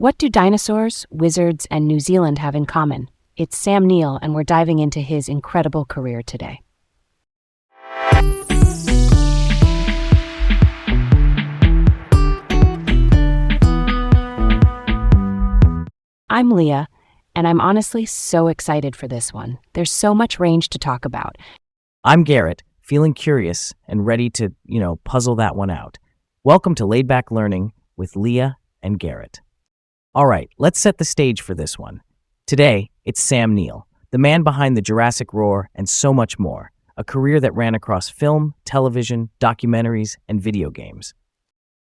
What do dinosaurs, wizards, and New Zealand have in common? It's Sam Neill, and we're diving into his incredible career today. I'm Leah, and I'm honestly so excited for this one. There's so much range to talk about. I'm Garrett, feeling curious and ready to, puzzle that one out. Welcome to Laid Back Learning with Leah and Garrett. All right, let's set the stage for this one. Today, it's Sam Neill, the man behind the Jurassic Roar and so much more, a career that ran across film, television, documentaries, and video games.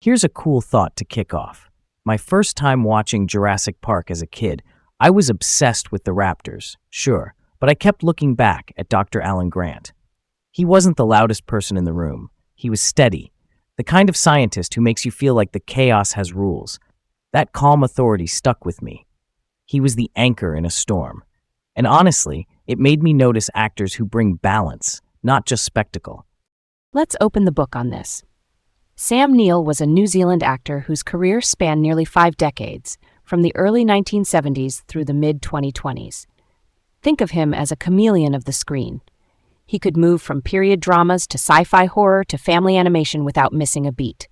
Here's a cool thought to kick off. My first time watching Jurassic Park as a kid, I was obsessed with the raptors, sure, but I kept looking back at Dr. Alan Grant. He wasn't the loudest person in the room. He was steady, the kind of scientist who makes you feel like the chaos has rules. That calm authority stuck with me. He was the anchor in a storm. And honestly, it made me notice actors who bring balance, not just spectacle. Let's open the book on this. Sam Neill was a New Zealand actor whose career spanned nearly 5 decades, from the early 1970s through the mid-2020s. Think of him as a chameleon of the screen. He could move from period dramas to sci-fi horror to family animation without missing a beat.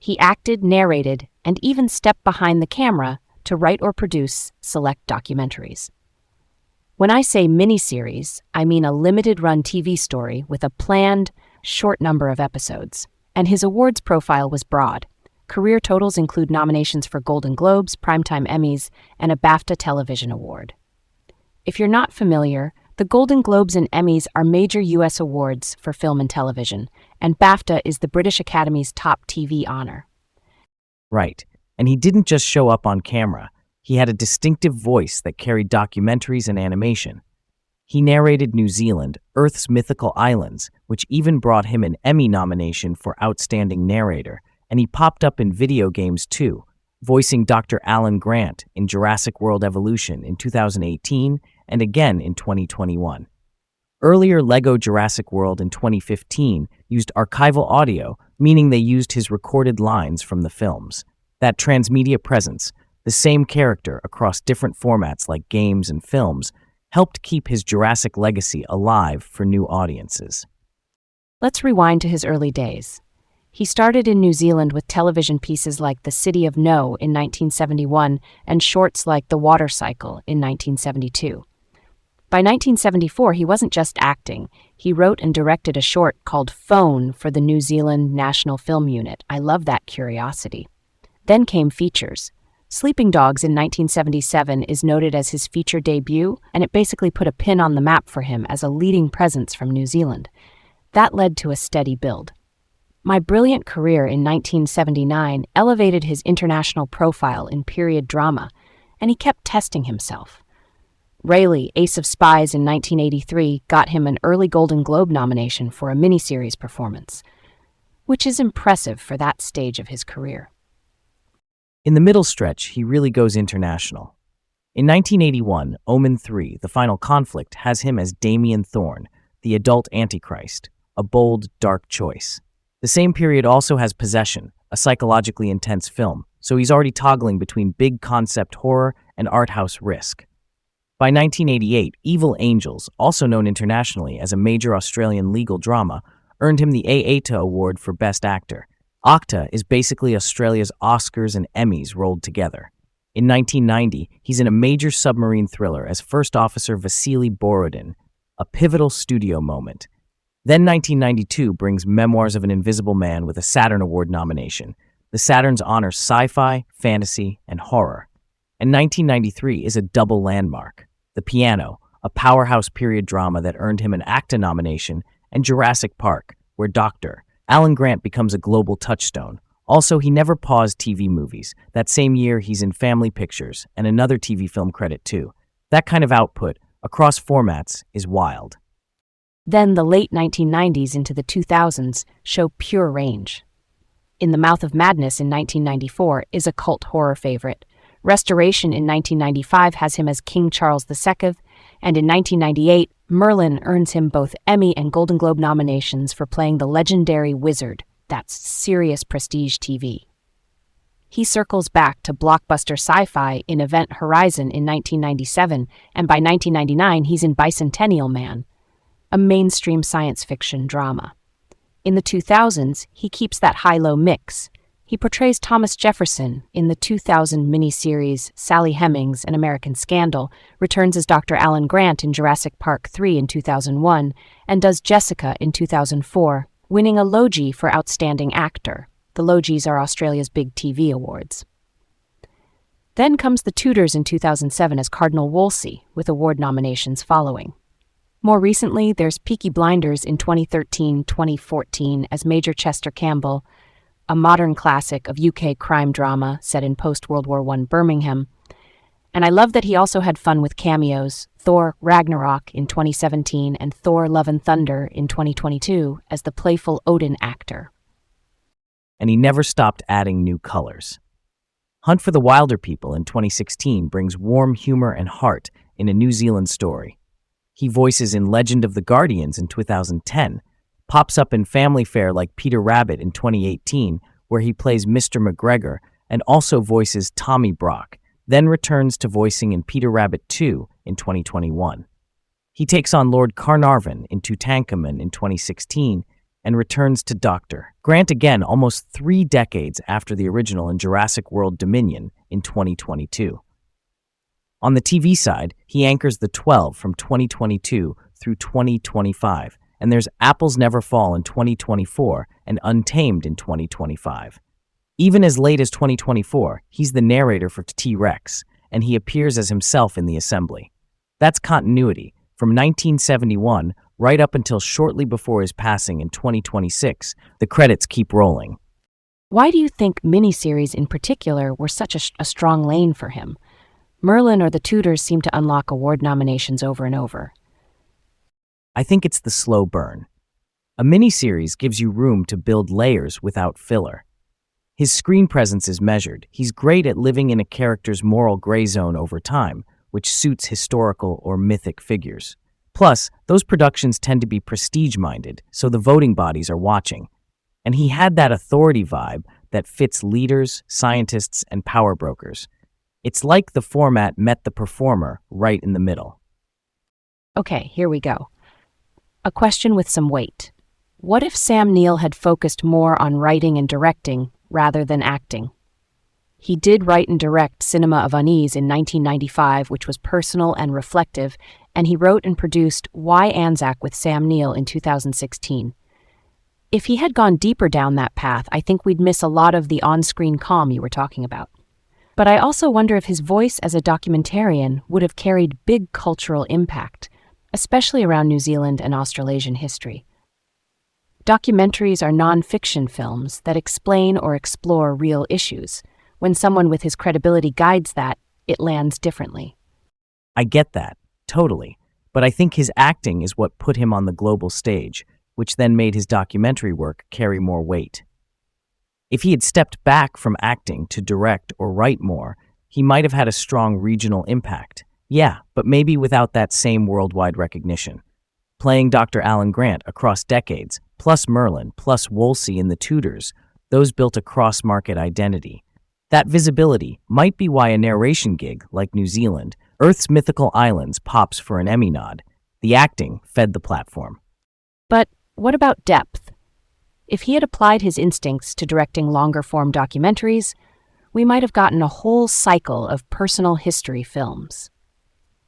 He acted, narrated, and even stepped behind the camera to write or produce select documentaries. When I say miniseries, I mean a limited-run TV story with a planned, short number of episodes. And his awards profile was broad. Career totals include nominations for Golden Globes, Primetime Emmys, and a BAFTA Television Award. If you're not familiar, the Golden Globes and Emmys are major U.S. awards for film and television, and BAFTA is the British Academy's top TV honor. Right, and he didn't just show up on camera. He had a distinctive voice that carried documentaries and animation. He narrated New Zealand, Earth's Mythical Islands, which even brought him an Emmy nomination for Outstanding Narrator, and he popped up in video games too, voicing Dr. Alan Grant in Jurassic World Evolution in 2018 and again in 2021. Earlier LEGO Jurassic World in 2015 used archival audio, meaning they used his recorded lines from the films. That transmedia presence, the same character across different formats like games and films, helped keep his Jurassic legacy alive for new audiences. Let's rewind to his early days. He started in New Zealand with television pieces like The City of No in 1971 and shorts like The Water Cycle in 1972. By 1974, he wasn't just acting. He wrote and directed a short called Phone for the New Zealand National Film Unit. I love that curiosity. Then came features. Sleeping Dogs in 1977 is noted as his feature debut, and it basically put a pin on the map for him as a leading presence from New Zealand. That led to a steady build. My Brilliant Career in 1979 elevated his international profile in period drama, and he kept testing himself. Rayleigh, Ace of Spies in 1983 got him an early Golden Globe nomination for a miniseries performance, which is impressive for that stage of his career. In the middle stretch, he really goes international. In 1981, Omen 3, The Final Conflict, has him as Damien Thorne, the adult Antichrist, a bold, dark choice. The same period also has Possession, a psychologically intense film, so he's already toggling between big concept horror and art house risk. By 1988, Evil Angels, also known internationally as a major Australian legal drama, earned him the AATA Award for Best Actor. AACTA is basically Australia's Oscars and Emmys rolled together. In 1990, he's in a major submarine thriller as First Officer Vasily Borodin, a pivotal studio moment. Then 1992 brings Memoirs of an Invisible Man with a Saturn Award nomination. The Saturns honor sci-fi, fantasy, and horror. And 1993 is a double landmark. The Piano, a powerhouse period drama that earned him an ACTA nomination, and Jurassic Park, where Dr. Alan Grant becomes a global touchstone. Also, he never paused TV movies. That same year, he's in Family Pictures, and another TV film credit too. That kind of output, across formats, is wild. Then the late 1990s into the 2000s show pure range. In the Mouth of Madness in 1994 is a cult horror favorite. Restoration in 1995 has him as King Charles II, and in 1998, Merlin earns him both Emmy and Golden Globe nominations for playing the legendary wizard. That's serious prestige TV. He circles back to blockbuster sci-fi in Event Horizon in 1997, and by 1999 he's in Bicentennial Man, a mainstream science fiction drama. In the 2000s, he keeps that high-low mix. He portrays Thomas Jefferson in the 2000 miniseries Sally Hemings, An American Scandal, returns as Dr. Alan Grant in Jurassic Park 3 in 2001, and does Jessica in 2004, winning a Logie for Outstanding Actor. The Logies are Australia's big TV awards. Then comes The Tudors in 2007 as Cardinal Wolsey, with award nominations following. More recently, there's Peaky Blinders in 2013-2014 as Major Chester Campbell, a modern classic of UK crime drama set in post-World War I Birmingham. And I love that he also had fun with cameos, Thor Ragnarok in 2017 and Thor Love and Thunder in 2022 as the playful Odin actor. And he never stopped adding new colors. Hunt for the Wilder People in 2016 brings warm humor and heart in a New Zealand story. He voices in Legend of the Guardians in 2010, pops up in Family Fare like Peter Rabbit in 2018, where he plays Mr. McGregor, and also voices Tommy Brock, then returns to voicing in Peter Rabbit 2 in 2021. He takes on Lord Carnarvon in Tutankhamun in 2016, and returns to Dr. Grant again almost 3 decades after the original in Jurassic World Dominion in 2022. On the TV side, he anchors The 12 from 2022 through 2025, and there's Apples Never Fall in 2024 and Untamed in 2025. Even as late as 2024, he's the narrator for T-Rex, and he appears as himself in the assembly. That's continuity, from 1971 right up until shortly before his passing in 2026. The credits keep rolling. Why do you think miniseries in particular were such a strong lane for him? Merlin or The Tudors seem to unlock award nominations over and over. I think it's the slow burn. A miniseries gives you room to build layers without filler. His screen presence is measured. He's great at living in a character's moral gray zone over time, which suits historical or mythic figures. Plus, those productions tend to be prestige-minded, so the voting bodies are watching. And he had that authority vibe that fits leaders, scientists, and power brokers. It's like the format met the performer right in the middle. Okay, here we go. A question with some weight. What if Sam Neill had focused more on writing and directing rather than acting? He did write and direct Cinema of Unease in 1995, which was personal and reflective, and he wrote and produced Why Anzac with Sam Neill in 2016. If he had gone deeper down that path, I think we'd miss a lot of the on-screen calm you were talking about. But I also wonder if his voice as a documentarian would have carried big cultural impact, especially around New Zealand and Australasian history. Documentaries are non-fiction films that explain or explore real issues. When someone with his credibility guides that, it lands differently. I get that, totally. But I think his acting is what put him on the global stage, which then made his documentary work carry more weight. If he had stepped back from acting to direct or write more, he might have had a strong regional impact. Yeah, but maybe without that same worldwide recognition. Playing Dr. Alan Grant across decades, plus Merlin, plus Wolsey in The Tudors, those built a cross-market identity. That visibility might be why a narration gig, like New Zealand, Earth's Mythical Islands, pops for an Emmy nod. The acting fed the platform. But what about depth? If he had applied his instincts to directing longer-form documentaries, we might have gotten a whole cycle of personal history films.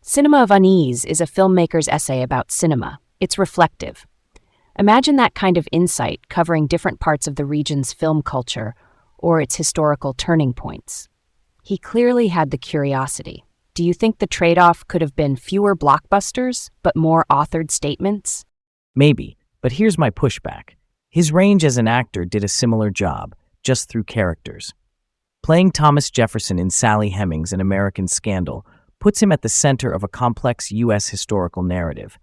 Cinema of Unease is a filmmaker's essay about cinema. It's reflective. Imagine that kind of insight covering different parts of the region's film culture or its historical turning points. He clearly had the curiosity. Do you think the trade-off could have been fewer blockbusters, but more authored statements? Maybe, but here's my pushback. His range as an actor did a similar job, just through characters. Playing Thomas Jefferson in Sally Hemings' An American Scandal puts him at the center of a complex U.S. historical narrative.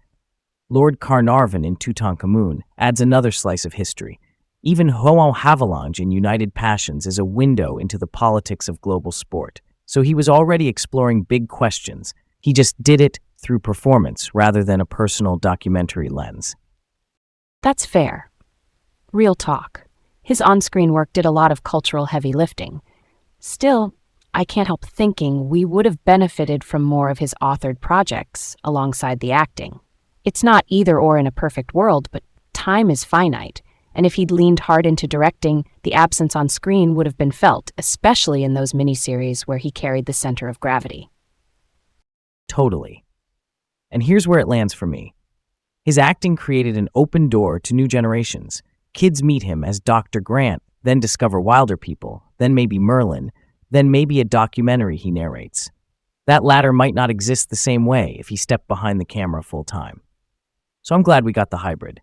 Lord Carnarvon in Tutankhamun adds another slice of history. Even Homo Havelange in United Passions is a window into the politics of global sport. So he was already exploring big questions. He just did it through performance rather than a personal documentary lens. That's fair. Real talk. His on-screen work did a lot of cultural heavy lifting. Still, I can't help thinking we would have benefited from more of his authored projects alongside the acting. It's not either or in a perfect world, but time is finite, and if he'd leaned hard into directing, the absence on screen would have been felt, especially in those miniseries where he carried the center of gravity. Totally. And here's where it lands for me. His acting created an open door to new generations. Kids meet him as Dr. Grant, then discover Wilder People, then maybe Merlin, then maybe a documentary he narrates. That latter might not exist the same way if he stepped behind the camera full time. So I'm glad we got the hybrid.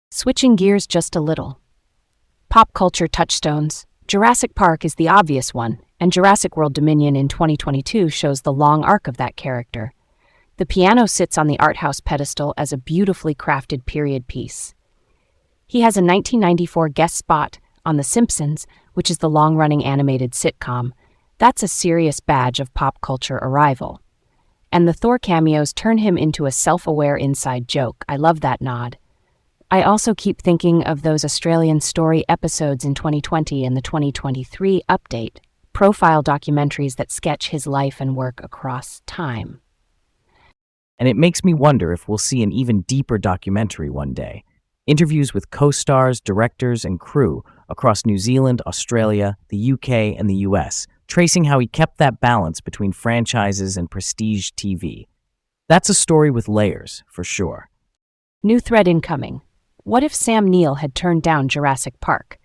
Switching gears just a little. Pop culture touchstones. Jurassic Park is the obvious one, and Jurassic World Dominion in 2022 shows the long arc of that character. The piano sits on the art house pedestal as a beautifully crafted period piece. He has a 1994 guest spot on The Simpsons, which is the long-running animated sitcom. That's a serious badge of pop culture arrival. And the Thor cameos turn him into a self-aware inside joke. I love that nod. I also keep thinking of those Australian Story episodes in 2020 and the 2023 update, profile documentaries that sketch his life and work across time. And it makes me wonder if we'll see an even deeper documentary one day. Interviews with co-stars, directors, and crew across New Zealand, Australia, the UK, and the US, tracing how he kept that balance between franchises and prestige TV. That's a story with layers, for sure. New thread incoming. What if Sam Neill had turned down Jurassic Park?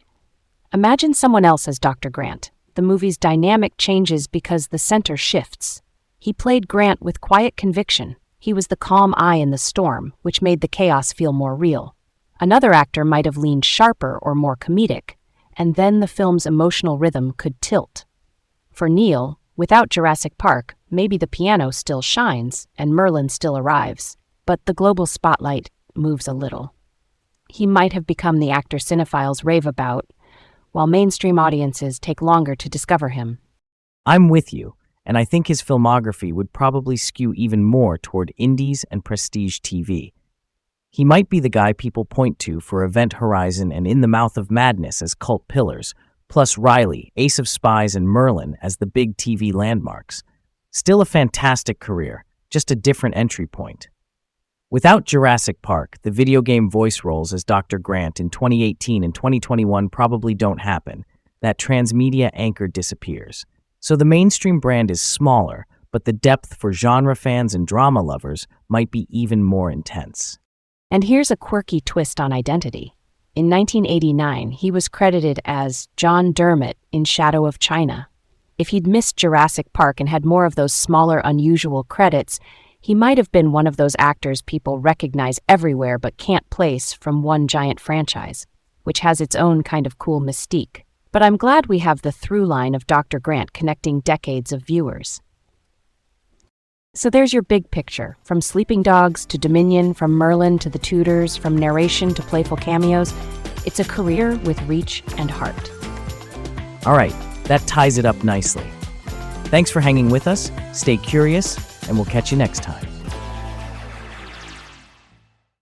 Imagine someone else as Dr. Grant. The movie's dynamic changes because the center shifts. He played Grant with quiet conviction. He was the calm eye in the storm, which made the chaos feel more real. Another actor might have leaned sharper or more comedic, and then the film's emotional rhythm could tilt. For Neill, without Jurassic Park, maybe the piano still shines and Merlin still arrives, but the global spotlight moves a little. He might have become the actor cinephiles rave about, while mainstream audiences take longer to discover him. I'm with you, and I think his filmography would probably skew even more toward indies and prestige TV. He might be the guy people point to for Event Horizon and In the Mouth of Madness as cult pillars, plus Riley, Ace of Spies, and Merlin as the big TV landmarks. Still a fantastic career, just a different entry point. Without Jurassic Park, the video game voice roles as Dr. Grant in 2018 and 2021 probably don't happen. That transmedia anchor disappears. So the mainstream brand is smaller, but the depth for genre fans and drama lovers might be even more intense. And here's a quirky twist on identity. In 1989, he was credited as John Dermott in Shadow of China. If he'd missed Jurassic Park and had more of those smaller, unusual credits, he might have been one of those actors people recognize everywhere but can't place from one giant franchise, which has its own kind of cool mystique. But I'm glad we have the through line of Dr. Grant connecting decades of viewers. So there's your big picture, from Sleeping Dogs to Dominion, from Merlin to The Tudors, from narration to playful cameos. It's a career with reach and heart. All right, that ties it up nicely. Thanks for hanging with us, stay curious, and we'll catch you next time.